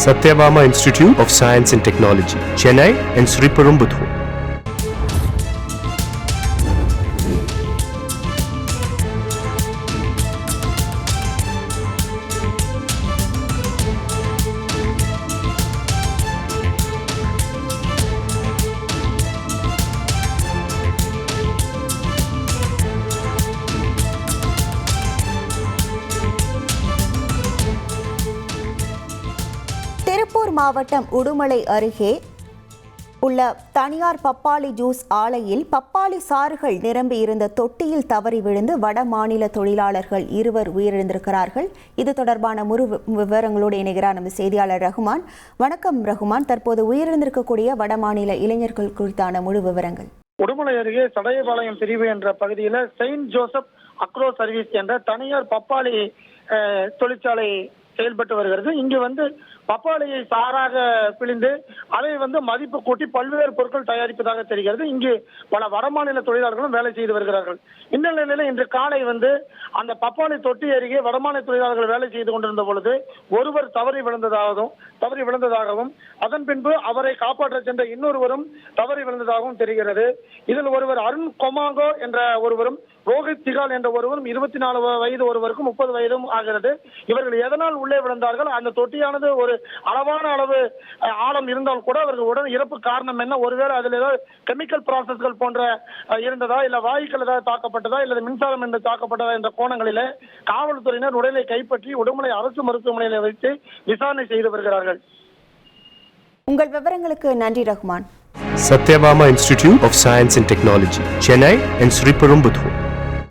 Satyabama Institute of Science and Technology, Chennai and Sriperumbudur. Tiruppur மாவட்டம் உடுமலை அருகே உள்ள தனியார் பப்பாளி ஜூஸ் ஆலையில் பப்பாளி சாறுகள் நிரம்பி இருந்த தொட்டியில் தவறி விழுந்து வட மாநில தொழிலாளர்கள் 2 உயிரிழந்திருக்கிறார்கள். இது தொடர்பான முழு விவரங்களோடு இணைகிறார் நமது செய்தியாளர் ரகுமான். வணக்கம் ரகுமான், தற்போது உயிரிழந்திருக்கக்கூடிய வட மாநில இளைஞர்கள் குறித்தான முழு விவரங்கள். உடுமலை அருகே சடையபாளையம் பிரிவு என்ற பகுதியில் செயின்ட் ஜோசப் அக்ரோ சர்வீஸ் என்ற தனியார் பப்பாளி தொழிற்சாலை செயல்பட்டு வருகிறது. இங்கு பப்பாளியை சாராக பிழிந்து அதை மதிப்பு கூட்டி பல்வேறு பொருட்கள் தயாரிப்பதாக தெரிகிறது. இங்கு பல வடமாநில தொழிலாளர்களும் வேலை செய்து வருகிறார்கள். இந்த நிலையில இன்று காலை அந்த பப்பாளி தொட்டி அருகே வடமாநில தொழிலாளர்கள் வேலை செய்து கொண்டிருந்த பொழுது ஒருவர் தவறி விழுந்ததாகவும் அதன் பின்பு அவரை காப்பாற்ற சென்ற இன்னொருவரும் தவறி விழுந்ததாகவும் தெரிகிறது. இதில் ஒருவர் அருண் கொமாங்கோ என்ற ஒருவரும் ரோஹித் திகால் என்ற ஒருவரும் 24 வயது ஒருவருக்கும் 30 வயதும் ஆகிறது. இவர்கள் எதனால் உள்ளே விழுந்தார்கள், அந்த தொட்டியானது ஒரு அளவான அளவு ஆழம் இருந்தால் கூட அவர்கள் உடனே இறப்பு காரணம் என்ன, ஒருவேளை அதில் ஏதாவது கெமிக்கல் ப்ராசஸ்கள் போன்ற இருந்ததா, இல்ல வாயுக்கள் ஏதாவது தாக்கப்பட்டதா, இல்ல மின்சாரம் என்று தாக்கப்பட்டதா என்ற கோணங்களிலே காவல்துறையினர் உடலை கைப்பற்றி உடுமலை அரசு மருத்துவமனையில் வைத்து விசாரணை செய்து வருகிறார்கள். உங்கள் விவரங்களுக்கு நன்றி Rahman. Satyabama Institute of Science and Technology, Chennai and Sriperumbudur.